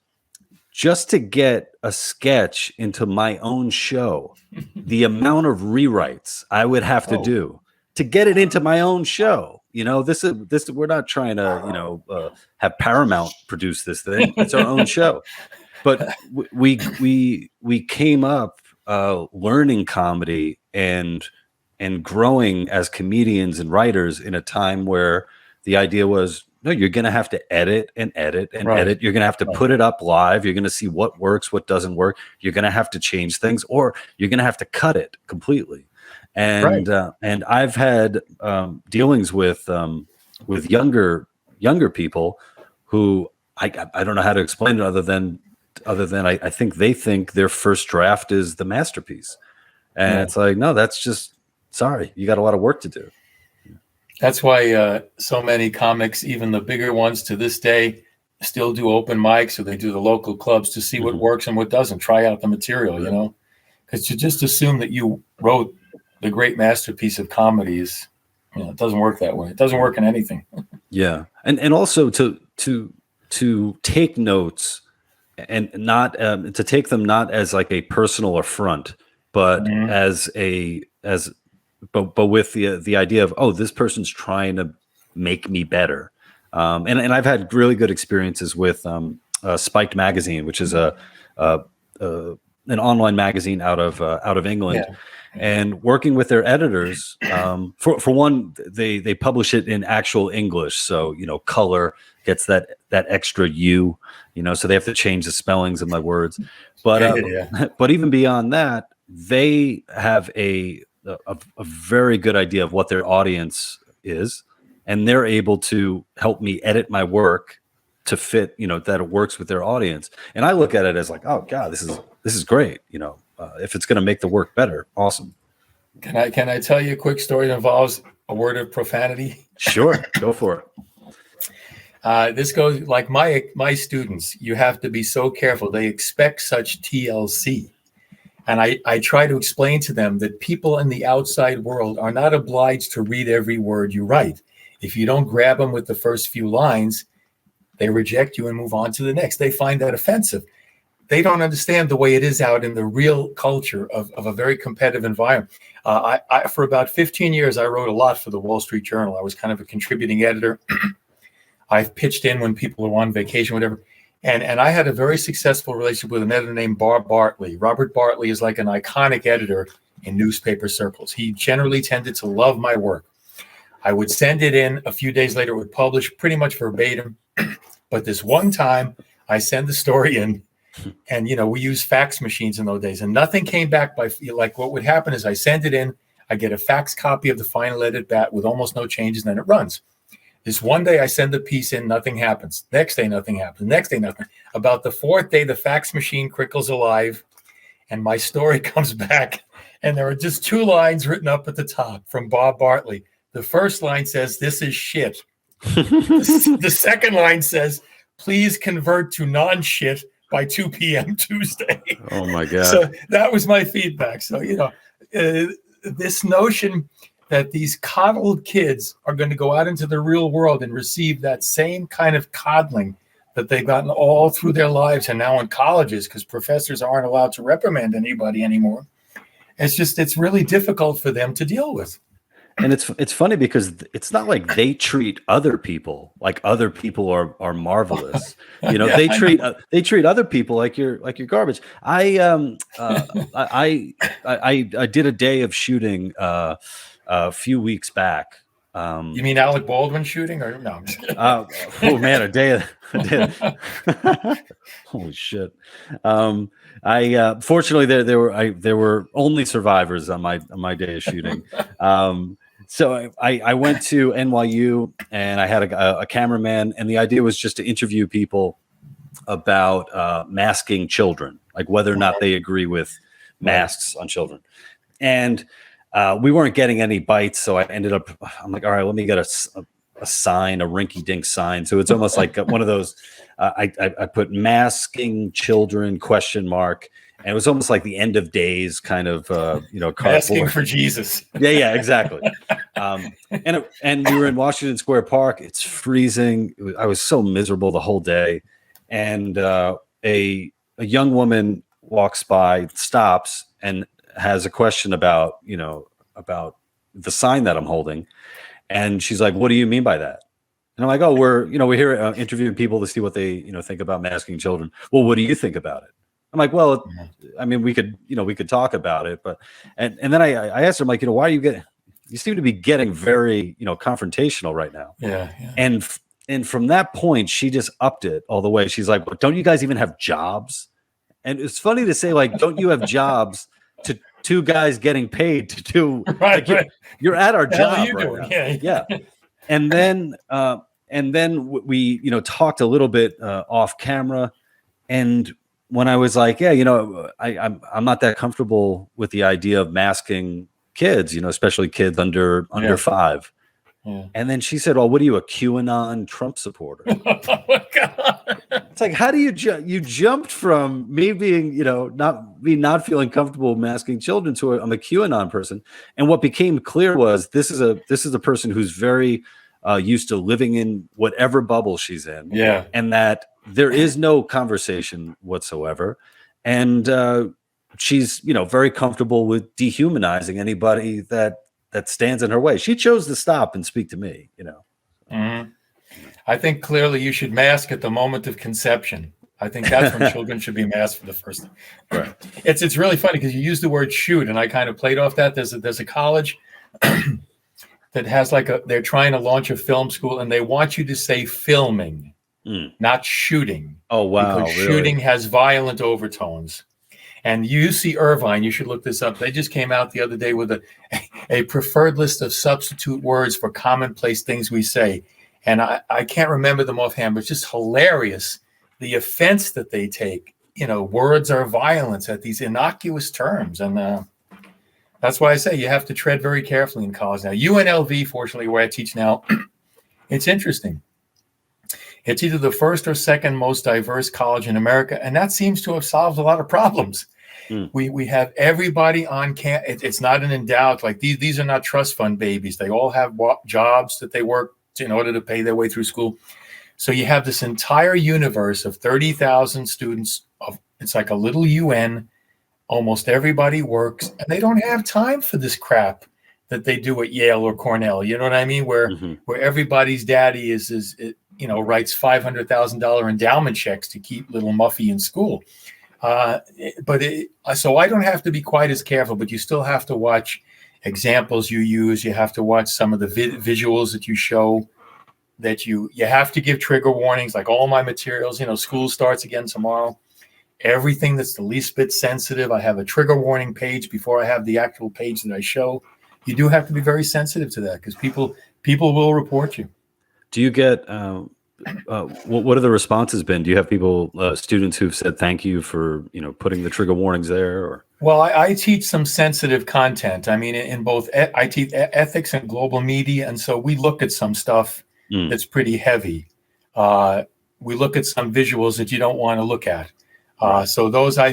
just to get a sketch into my own show, the amount of rewrites I would have to do to get it into my own show. This is we're not trying to have Paramount produce this thing. It's our own show. But we came up learning comedy and growing as comedians and writers in a time where the idea was, no, you're going to have to edit and edit and edit. You're going to have to put it up live. You're going to see what works, what doesn't work. You're going to have to change things, or you're going to have to cut it completely. And I've had dealings with younger people who I don't know how to explain it other than I think they think their first draft is the masterpiece. And it's like, no, that's just, sorry, you got a lot of work to do. That's why so many comics, even the bigger ones to this day, still do open mics, or they do the local clubs to see what works and what doesn't, try out the material, because to just assume that you wrote the great masterpiece of comedy is, it doesn't work that way. It doesn't work in anything. Yeah. And also to take notes and not to take them not as like a personal affront, but but with the idea of, oh, this person's trying to make me better. And I've had really good experiences with Spiked Magazine, which is an online magazine out of England. Yeah. And working with their editors, for one, they publish it in actual English, so color gets that extra U, so they have to change the spellings of my words. But but even beyond that, they have a very good idea of what their audience is, and they're able to help me edit my work to fit, that it works with their audience. And I look at it as like, oh God, this is great. If it's going to make the work better, awesome. Can I tell you a quick story that involves a word of profanity? Sure, go for it. This goes like my students. You have to be so careful. They expect such TLC. And I try to explain to them that people in the outside world are not obliged to read every word you write. If you don't grab them with the first few lines, they reject you and move on to the next. They find that offensive. They don't understand the way it is out in the real culture of a very competitive environment. I for about 15 years, I wrote a lot for the Wall Street Journal. I was kind of a contributing editor. I've pitched in when people were on vacation, whatever. And I had a very successful relationship with an editor named Bob Bartley. Robert Bartley is like an iconic editor in newspaper circles. He generally tended to love my work. I would send it in. A few days later, it would publish pretty much verbatim. But this one time, I send the story in, and we use fax machines in those days, and nothing came back like what would happen is I send it in, I get a fax copy of the final edit back with almost no changes, and then it runs. This one day I send the piece in, nothing happens. Next day, nothing happens. Next day, nothing. About the fourth day, the fax machine crickles alive, and my story comes back, and there are just 2 lines written up at the top from Bob Bartley. The first line says, "This is shit." The second line says, "Please convert to non-shit by 2 p.m. Tuesday." Oh my God. So that was my feedback. So, this notion that these coddled kids are going to go out into the real world and receive that same kind of coddling that they've gotten all through their lives and now in colleges, because professors aren't allowed to reprimand anybody anymore. It's really difficult for them to deal with. And it's funny because it's not like they treat other people like other people are marvelous. They treat other people like you're garbage. I did a day of shooting a few weeks back. You mean Alec Baldwin shooting, or no? I'm just kidding. Oh man, a day. Holy shit. I fortunately there were only survivors on my day of shooting. So I went to NYU, and I had a cameraman, and the idea was just to interview people about masking children, like whether or not they agree with masks on children. And we weren't getting any bites, so I ended up, I'm like, all right, let me get a sign, a rinky-dink sign. So it's almost like one of those, I put masking children ? And it was almost like the end of days kind of, asking for Jesus. Yeah, exactly. And we were in Washington Square Park. It's freezing. I was so miserable the whole day. And a young woman walks by, stops, and has a question about the sign that I'm holding. And she's like, "What do you mean by that?" And I'm like, "Oh, we're here interviewing people to see what they think about masking children." "Well, what do you think about it?" I'm like, "Well, I mean, we could talk about it, but," and then I asked her, I'm like, "Why are you seem to be getting very, confrontational right now." Yeah. And from that point, she just upped it all the way. She's like, "Well, don't you guys even have jobs?" And it's funny to say, like, don't you have jobs to two guys getting paid to do, right. You're at our job right now. Yeah. And then we, talked a little bit off camera. And when I was like, "Yeah, I'm not that comfortable with the idea of masking kids, especially kids under 5. Yeah. And then she said, "Well, what are you, a QAnon Trump supporter?" Oh my God. It's like, how do you jumped from me being, not feeling comfortable masking children to I'm a QAnon person. And what became clear was this is a person who's very used to living in whatever bubble she's in. Yeah. And that there is no conversation whatsoever. And she's, very comfortable with dehumanizing anybody that stands in her way. She chose to stop and speak to me, Mm-hmm. I think clearly you should mask at the moment of conception. I think that's when children should be masked for the first time. Right. It's really funny because you use the word shoot, and I kind of played off that. There's a college that has they're trying to launch a film school, and they want you to say filming, not shooting. Oh, wow. Because really? shooting has violent overtones. And UC Irvine, you should look this up. They just came out the other day with a preferred list of substitute words for commonplace things we say. And I can't remember them offhand, but it's just hilarious, the offense that they take. Words are violence at these innocuous terms. And that's why I say you have to tread very carefully in college. Now, UNLV, fortunately, where I teach now, it's interesting. It's either the first or second most diverse college in America, and that seems to have solved a lot of problems. We have everybody on campus. It's not an endowed, like these are not trust fund babies. They all have jobs that they work in order to pay their way through school. So you have this entire universe of 30,000 students. It's like a little UN. Almost everybody works, and they don't have time for this crap that they do at Yale or Cornell. You know what I mean? Where everybody's daddy is writes $500,000 endowment checks to keep little Muffy in school. So I don't have to be quite as careful, but you still have to watch examples you use. You have to watch some of the visuals that you show, that you have to give trigger warnings, like all my materials. School starts again tomorrow. Everything that's the least bit sensitive, I have a trigger warning page before I have the actual page that I show. You do have to be very sensitive to that, because people will report you. Do you get what have the responses been? Do you have people, students who've said thank you for putting the trigger warnings there? Or well, I teach some sensitive content. I mean, in both I teach ethics and global media, and so we look at some stuff that's pretty heavy. We look at some visuals that you don't want to look at. So those I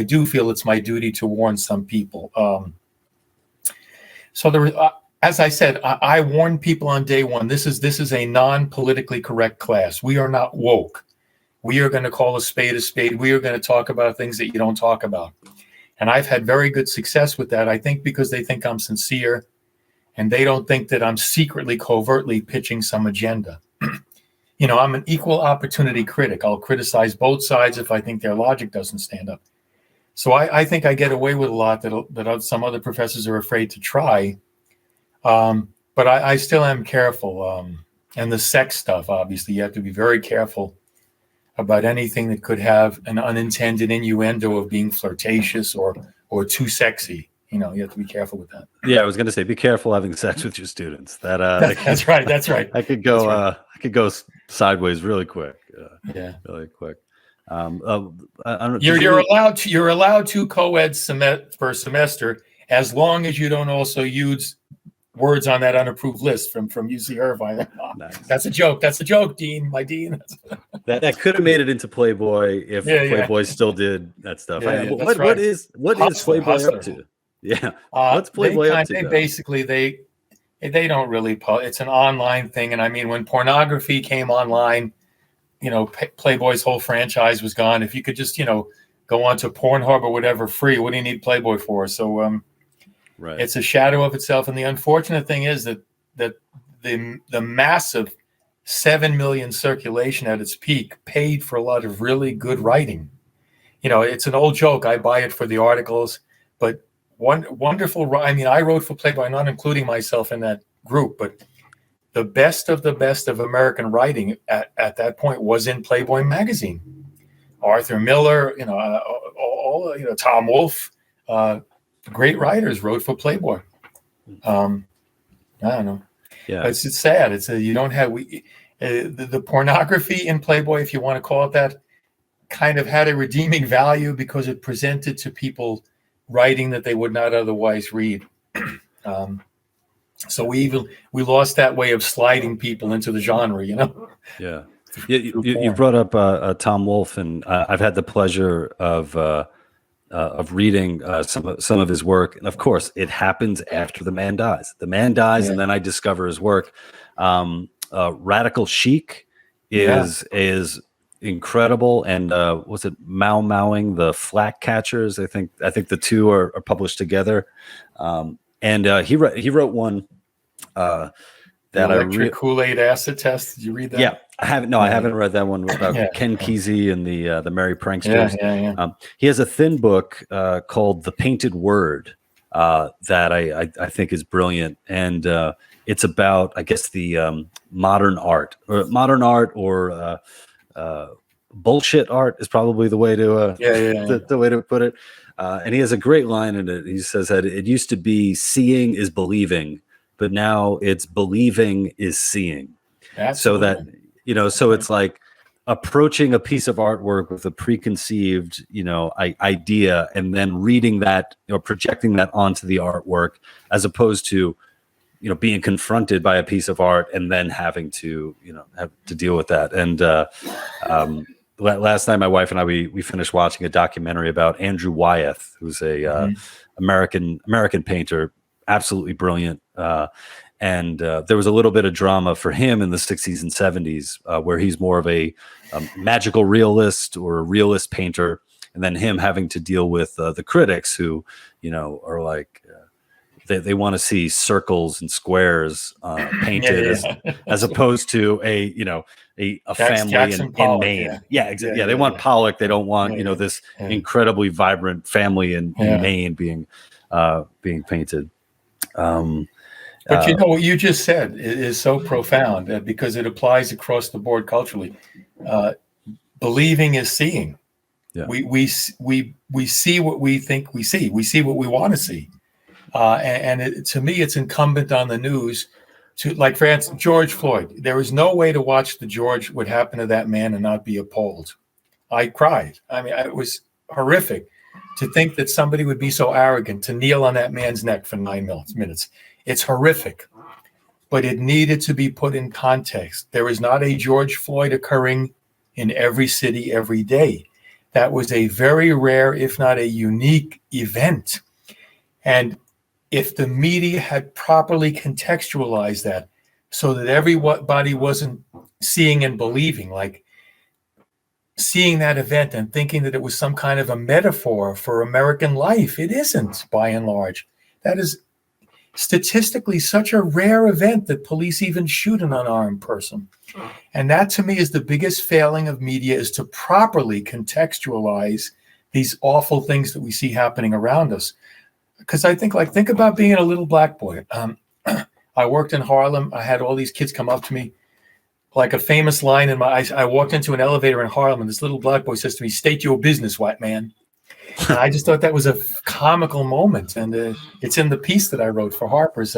do feel it's my duty to warn some people. As I said, I warned people on day one. This is a non-politically correct class. We are not woke. We are going to call a spade a spade. We are going to talk about things that you don't talk about. And I've had very good success with that, I think, because they think I'm sincere, and they don't think that I'm secretly, covertly pitching some agenda. I'm an equal opportunity critic. I'll criticize both sides if I think their logic doesn't stand up. So I think I get away with a lot that some other professors are afraid to try. But I still am careful. And the sex stuff, obviously, you have to be very careful about anything that could have an unintended innuendo of being flirtatious or too sexy. You have to be careful with that. Yeah, I was going to say, be careful having sex with your students. That's right. That's right. I could go. I could go sideways really quick. Really quick. I don't know, you're allowed to co-ed per semester, as long as you don't also use words on that unapproved list from UC Irvine. Nice. That's a joke. That's a joke, Dean. My Dean. that could have made it into Playboy if Playboy still did that stuff. What is Playboy up to? Yeah. What's Playboy up to? Basically, They don't really. It's an online thing, and I mean, when pornography came online, Playboy's whole franchise was gone. If you could just, go onto Pornhub or whatever free, what do you need Playboy for? So, right. It's a shadow of itself. And the unfortunate thing is that the massive 7 million circulation at its peak paid for a lot of really good writing. It's an old joke. I buy it for the articles, but wonderful. I mean, I wrote for Playboy, not including myself in that group, but the best of American writing at that point was in Playboy magazine. Arthur Miller, Tom Wolfe, great writers wrote for Playboy. I don't know. Yeah, it's sad. You don't have the pornography in Playboy, if you want to call it that, kind of had a redeeming value because it presented to people writing that they would not otherwise read. So we lost that way of sliding people into the genre, Yeah. You brought up Tom Wolfe, and I've had the pleasure of reading some of his work, and of course, it happens after the man dies. The man dies, and then I discover his work. Radical Chic is incredible, and was it Mau Mauing the Flak Catchers? I think the two are published together, and he wrote one that Electric Kool-Aid Acid Test. Did you read that? Yeah, I haven't. No, I haven't read that one about Ken Kesey and the Merry Pranksters. He has a thin book called The Painted Word that I think is brilliant, and it's about, I guess, the modern art or bullshit art is probably the way to the way to put it. And he has a great line in it. He says that it used to be seeing is believing, but now it's believing is seeing. Absolutely. So that, so it's like approaching a piece of artwork with a preconceived, idea, and then reading that, projecting that onto the artwork, as opposed to, being confronted by a piece of art and then having to, have to deal with that. And last night, my wife and I, we finished watching a documentary about Andrew Wyeth, who's a American painter, absolutely brilliant. And there was a little bit of drama for him in the 60s and 70s, where he's more of a magical realist or a realist painter, and then him having to deal with the critics who, are like, they want to see circles and squares painted as opposed to a family in Maine. Exactly. They want Pollock. They don't want this incredibly vibrant family in Maine being painted. But what you just said is so profound because it applies across the board culturally. Believing is seeing. Yeah. We see what we think we see. We see what we want to see. To me, it's incumbent on the news to, like, for instance, George Floyd. There was no way to watch what happened to that man and not be appalled. I cried. I mean, it was horrific to think that somebody would be so arrogant to kneel on that man's neck for 9 minutes. It's horrific, but it needed to be put in context. There is not a George Floyd occurring in every city every day. That was a very rare, if not a unique event. And if the media had properly contextualized that so that everybody wasn't seeing and believing, like seeing that event and thinking that it was some kind of a metaphor for American life. It isn't, by and large. That is statistically such a rare event that police even shoot an unarmed person. And that, to me, is the biggest failing of media, is to properly contextualize these awful things that we see happening around us. Because I think about being a little black boy. I worked in Harlem. I had all these kids come up to me, like a famous line in I walked into an elevator in Harlem, and this little black boy says to me, "State your business, white man." And I just thought that was a comical moment. And it's in the piece that I wrote for Harper's.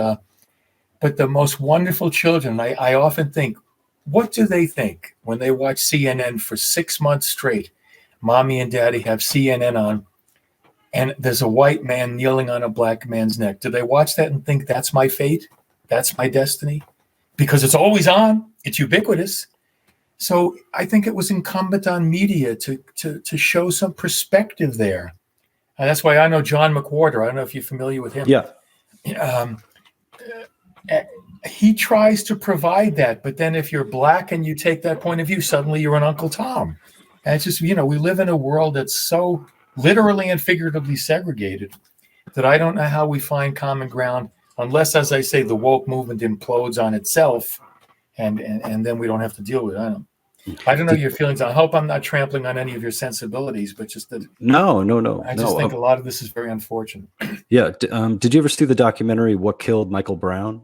But the most wonderful children, I often think, what do they think when they watch CNN for 6 months straight? Mommy and daddy have CNN on, and there's a white man kneeling on a black man's neck. Do they watch that and think, that's my fate? That's my destiny? Because it's always on. It's ubiquitous. So I think it was incumbent on media to show some perspective there. And that's why I know John McWhorter. I don't know if you're familiar with him. Yeah. he tries to provide that, but then if you're black and you take that point of view, suddenly you're an Uncle Tom. And it's just, we live in a world that's so literally and figuratively segregated that I don't know how we find common ground unless, as I say, the woke movement implodes on itself, and then we don't have to deal with it. I don't know your feelings. I hope I'm not trampling on any of your sensibilities, but just that. No. I just think a lot of this is very unfortunate. Yeah. Did you ever see the documentary "What Killed Michael Brown"?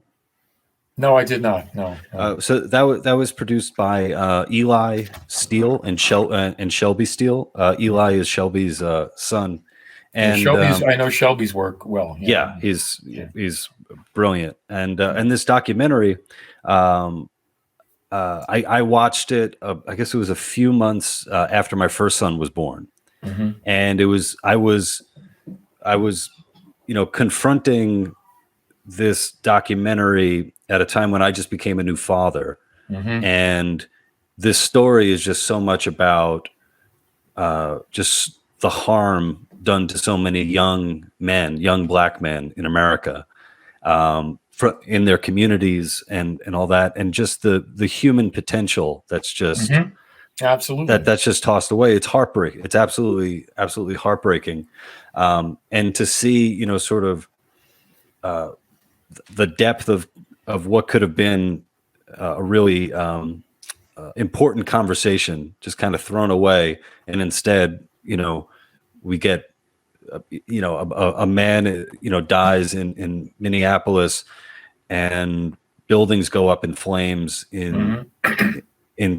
No, I did not. No. So that was produced by Eli Steele and Shelby Steele. Eli is Shelby's son, and Shelby's. I know Shelby's work well. Yeah, he's brilliant. And this documentary, I watched it. I guess it was a few months after my first son was born, and I was confronting this documentary at a time when I just became a new father. And this story is just so much about just the harm done to so many young black men in America, in their communities and all that. And just the human potential that's just absolutely that's just tossed away. It's heartbreaking. It's absolutely heartbreaking. And to see, sort of the depth of what could have been a really important conversation just kind of thrown away, and instead, we get a man dies in Minneapolis, and buildings go up in flames in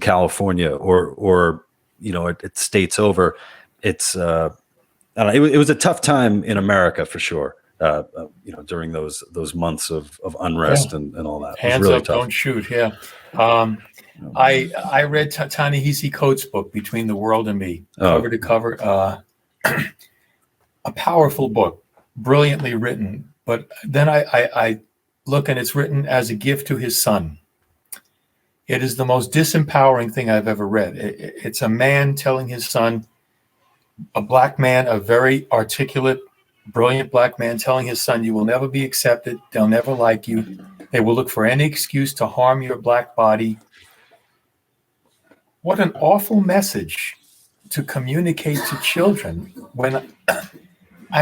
California, or it states over. It's I don't know, it was a tough time in America for sure. During those months of unrest and all that. Hands really up, tough. Don't shoot. Yeah. I read Ta-Nehisi Coates' book, Between the World and Me, cover to cover. A powerful book, brilliantly written. But then I look, and it's written as a gift to his son. It is the most disempowering thing I've ever read. It's a man telling his son, a black man, a very articulate, brilliant black man telling his son, you will never be accepted. They'll never like you. They will look for any excuse to harm your black body. What an awful message to communicate to children when,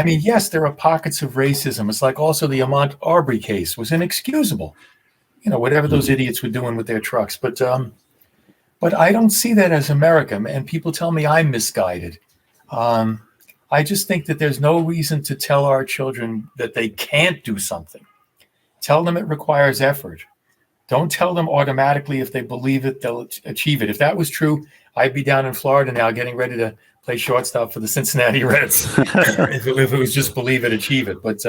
yes, there are pockets of racism. It's like also the Ahmaud Arbery case was inexcusable. Whatever those idiots were doing with their trucks. But I don't see that as America. And people tell me I'm misguided. I just think that there's no reason to tell our children that they can't do something. Tell them it requires effort. Don't tell them automatically if they believe it, they'll achieve it. If that was true, I'd be down in Florida now getting ready to play shortstop for the Cincinnati Reds. if it was just believe it, achieve it. But,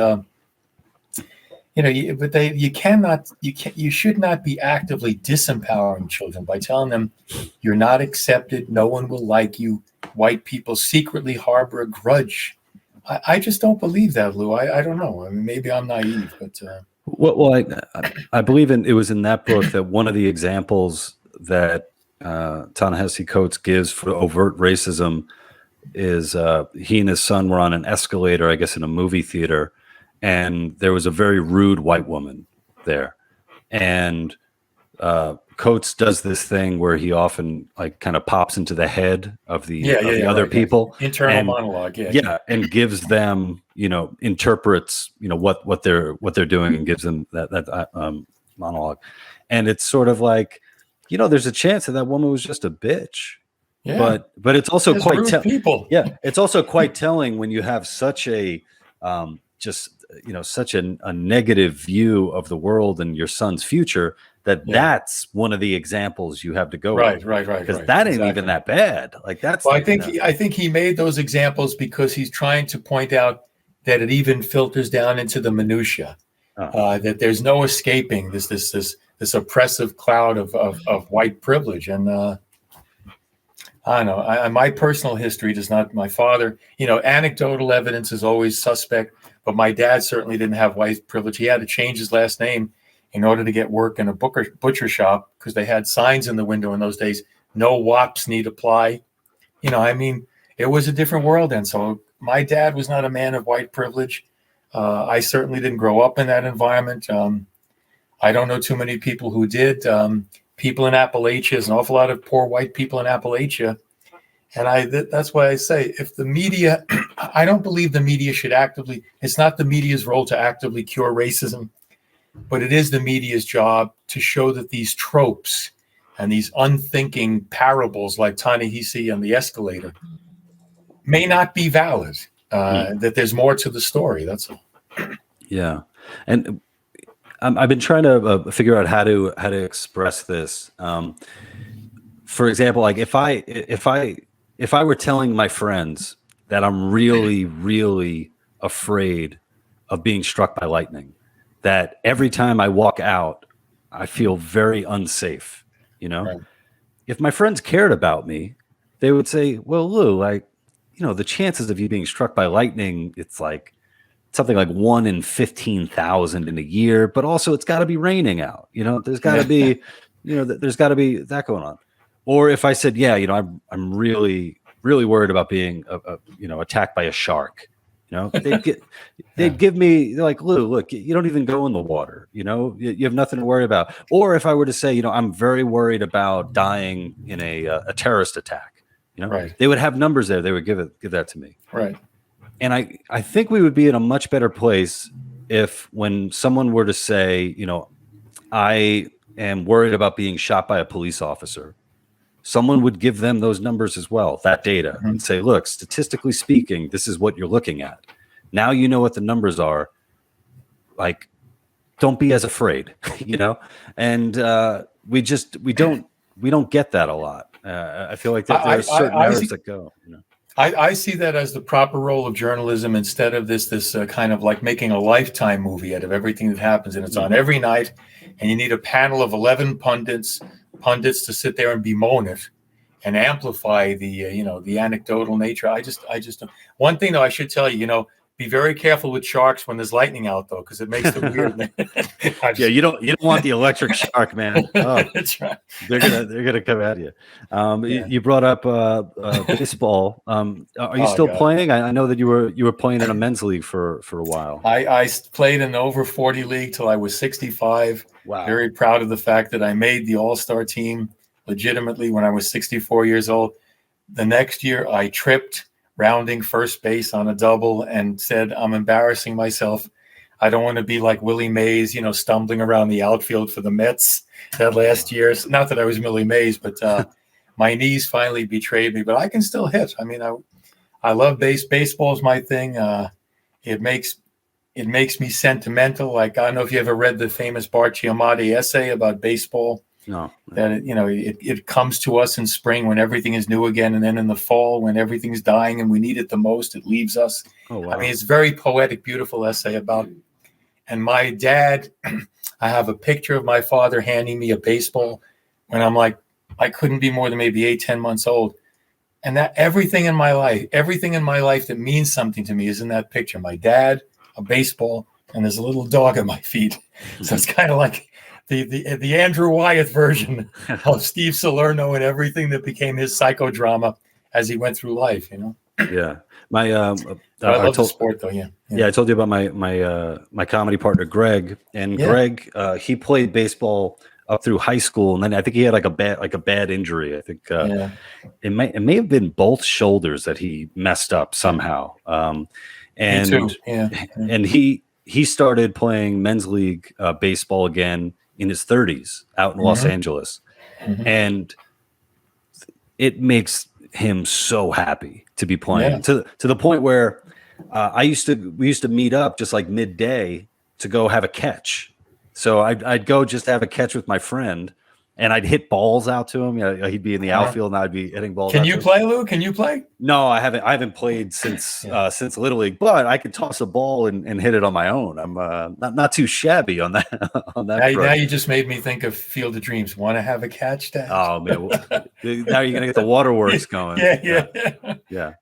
you should not be actively disempowering children by telling them you're not accepted, no one will like you. White people secretly harbor a grudge. I just don't believe that, Lou. I don't know. Maybe I'm naive, but well, I believe it was in that book that one of the examples that Ta-Nehisi Coates gives for overt racism is he and his son were on an escalator, I guess, in a movie theater, and there was a very rude white woman there, and Coates does this thing where he often kind of pops into the head of the other people, internal monologue, and gives them, interprets, what they're doing, and gives them that monologue, and it's sort of like, there's a chance that woman was just a bitch, but it's also quite it's also quite telling when you have such a such a negative view of the world and your son's future. That's one of the examples you have to go right, with. Right. Because that ain't even that bad. That's. Well, I think he made those examples because he's trying to point out that it even filters down into the minutia. That there's no escaping this oppressive cloud of white privilege. And I don't know. My personal history does not. My father, anecdotal evidence is always suspect, but my dad certainly didn't have white privilege. He had to change his last name in order to get work in a butcher shop, because they had signs in the window in those days, no WAPs need apply. It was a different world then. So my dad was not a man of white privilege. I certainly didn't grow up in that environment. I don't know too many people who did. People in Appalachia, there's an awful lot of poor white people in Appalachia. And that's why I say, if the media, I don't believe the media should actively, it's not the media's role to actively cure racism, but it is the media's job to show that these tropes and these unthinking parables like Ta-Nehisi and the escalator may not be valid, that there's more to the story. That's all. Yeah. And I've been trying to figure out how to express this. For example, like if I were telling my friends that I'm really, really afraid of being struck by lightning, that every time I walk out, I feel very unsafe, you know? Right. If my friends cared about me, they would say, well, Lou, like, you know, the chances of you being struck by lightning, it's like something like 1 in 15,000 in a year, but also it's got to be raining out, you know, there's got to be, you know, there's got to be that going on. Or if I said, yeah, you know, I'm really, really worried about being, you know, attacked by a shark. You know, they'd give me, they're like, Lou, look, you don't even go in the water. You know, you have nothing to worry about. Or if I were to say, you know, I'm very worried about dying in a terrorist attack. You know, right. They would have numbers there. They would give that to me. Right. And I think we would be in a much better place if, when someone were to say, you know, I am worried about being shot by a police officer, someone would give them those numbers as well, that data, and say, look, statistically speaking, this is what you're looking at. Now you know what the numbers are. Like, don't be as afraid, you know? And we don't get that a lot. I feel like that there's certain narratives that go, you know. I see that as the proper role of journalism, instead of this kind of like making a Lifetime movie out of everything that happens, and it's on every night, and you need a panel of 11 pundits to sit there and bemoan it and amplify the you know, the anecdotal nature. I just one thing though, I should tell you, you know, be very careful with sharks when there's lightning out though, because it makes them weird. Yeah, you don't want the electric shark, man. Oh, that's right. They're gonna come at you. You brought up baseball. Are you still playing? I know that you were playing in a men's league for a while. I played in the over 40 league till I was 65. Wow. Very proud of the fact that I made the all-star team legitimately when I was 64 years old. The next year I tripped rounding first base on a double and said, I'm embarrassing myself. I don't want to be like Willie Mays, you know, stumbling around the outfield for the Mets that last year. Not that I was Willie Mays, but my knees finally betrayed me. But I can still hit. I mean, I love baseball is my thing. It makes me sentimental. Like, I don't know if you ever read the famous Bart Chiamati essay about baseball. No. That, you know, it comes to us in spring when everything is new again, and then in the fall when everything's dying and we need it the most, it leaves us. Oh, wow. I mean, it's a very poetic, beautiful essay about. And my dad, I have a picture of my father handing me a baseball when I'm like, I couldn't be more than maybe 8-10 months old. And that everything in my life that means something to me is in that picture. My dad, a baseball, and there's a little dog at my feet. So it's kind of like the Andrew Wyeth version of Steve Salerno and everything that became his psychodrama as he went through life, you know? Yeah. My I love the sport though. Yeah. I told you about my comedy partner, Greg, and Greg, he played baseball up through high school. And then I think he had like a bad injury. I think it may have been both shoulders that he messed up somehow. And me too. Yeah. And he started playing men's league baseball again in his 30s out in Los Angeles. And it makes him so happy to be playing to the point where we used to meet up just like midday to go have a catch. So I'd go just have a catch with my friend, and I'd hit balls out to him. You know, he'd be in the outfield and I'd be hitting balls. Can you play, Lou? Can you play? No, I haven't played since Little League, but I could toss a ball and hit it on my own. I'm not too shabby on that. Now you just made me think of Field of Dreams. Want to have a catch, Dad? Oh man, now you're gonna get the waterworks going. Yeah.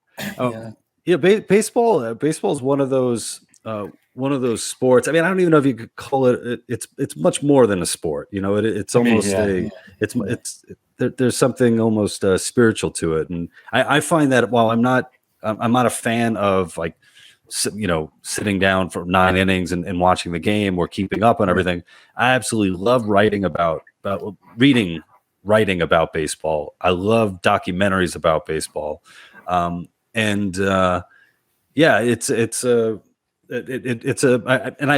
Baseball is one of those sports. I mean, I don't even know if you could call it. It's much more than a sport. You know, it's almost there's something almost spiritual to it. And I find that while I'm not a fan of like sitting down for 9 innings and watching the game or keeping up on everything. I absolutely love writing about writing about baseball. I love documentaries about baseball. And I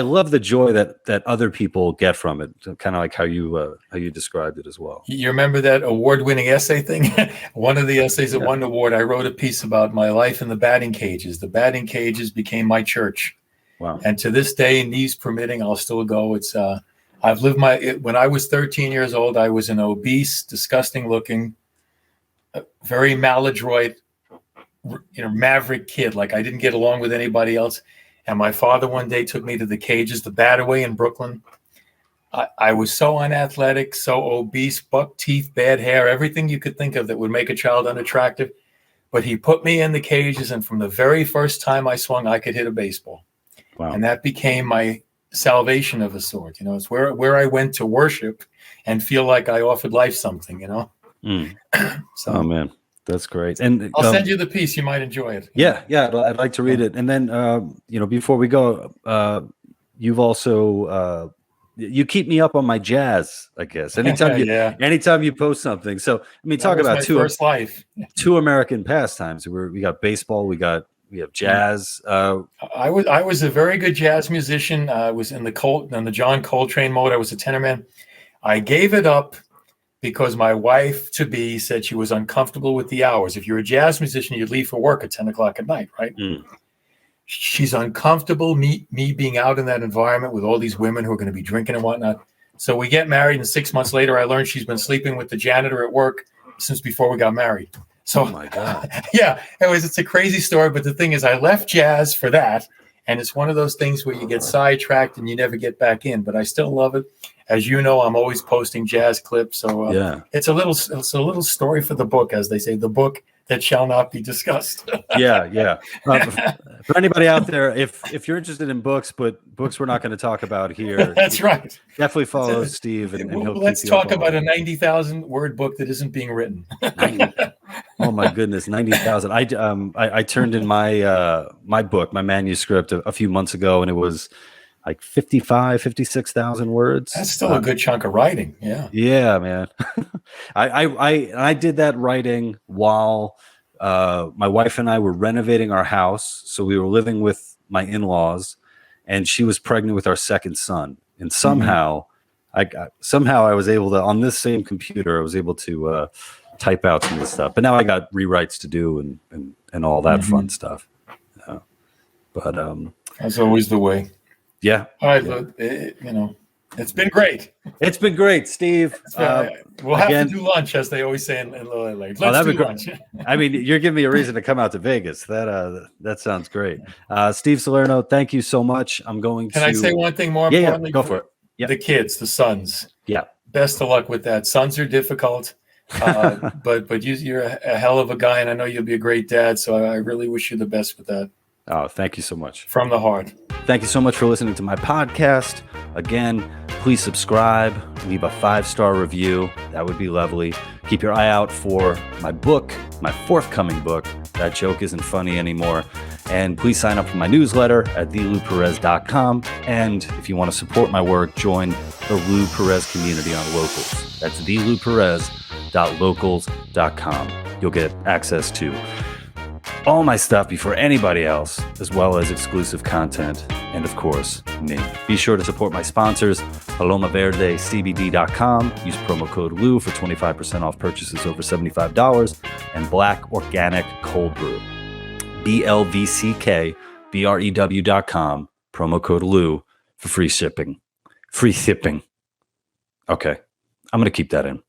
love the joy that other people get from it. Kind of like how you described it as well. You remember that award-winning essay thing? One of the essays that won the award, I wrote a piece about my life in the batting cages. The batting cages became my church. Wow. And to this day, knees permitting, I'll still go. It's I've lived when I was 13 years old, I was an obese, disgusting looking, very maladroit, maverick kid. Like I didn't get along with anybody else. And my father one day took me to the cages, the Bataway in Brooklyn. I was so unathletic, so obese, buck teeth, bad hair, everything you could think of that would make a child unattractive. But he put me in the cages, and from the very first time I swung, I could hit a baseball. Wow. And that became my salvation of a sort. It's where I went to worship and feel like I offered life something, So, oh, man. That's great. And I'll send you the piece. You might enjoy it. Yeah. I'd like to read it. And then, before we go, you've also, you keep me up on my jazz, I guess. Anytime you post something. So, talk about two American pastimes. We got baseball, we have jazz. I was a very good jazz musician. I was in the John Coltrane mode. I was a tenor man. I gave it up because my wife-to-be said she was uncomfortable with the hours. If you're a jazz musician, you'd leave for work at 10 o'clock at night, right? She's uncomfortable, me being out in that environment with all these women who are going to be drinking and whatnot. So we get married, and 6 months later, I learned she's been sleeping with the janitor at work since before we got married. So, oh my God. Yeah, it's a crazy story. But the thing is, I left jazz for that. And it's one of those things where you get sidetracked and you never get back in. But I still love it. As you know, I'm always posting jazz clips. So it's a little story for the book, as they say, the book that shall not be discussed. Yeah. For anybody out there, if you're interested in books, but books we're not going to talk about here. That's right. Definitely follow Steve. And let's talk about a 90,000 word book that isn't being written. Oh my goodness, 90,000. I turned in my book, my manuscript a few months ago, and it was like 56,000 words. That's still a good chunk of writing. Yeah, man. I did that writing while my wife and I were renovating our house. So we were living with my in-laws, and she was pregnant with our second son. And somehow I was able to, on this same computer, I was able to type out some of the stuff. But now I got rewrites to do and all that fun stuff. But that's always the way. Yeah. All right. Yeah. It's been great. It's been great, Steve. We'll have to do lunch, as they always say in Little Lake. Let's do lunch. You're giving me a reason to come out to Vegas. That sounds great. Steve Salerno, thank you so much. Can I say one thing more importantly? Yeah, go for it. Yeah. The kids, the sons. Yeah. Best of luck with that. Sons are difficult, but you're a hell of a guy, and I know you'll be a great dad. So I really wish you the best with that. Oh, thank you so much. From the heart. Thank you so much for listening to my podcast. Again, please subscribe, leave a 5-star review. That would be lovely. Keep your eye out for my book, my forthcoming book, That Joke Isn't Funny Anymore. And please sign up for my newsletter at thelouperez.com. And if you want to support my work, join the Lou Perez community on Locals. That's thelouperez.locals.com. You'll get access to all my stuff before anybody else, as well as exclusive content, and of course, me. Be sure to support my sponsors, PalomaVerdeCBD.com. Use promo code LOU for 25% off purchases over $75, and Black Organic Cold Brew, BLVCKBREW.com. Promo code LOU for free shipping. Okay, I'm going to keep that in.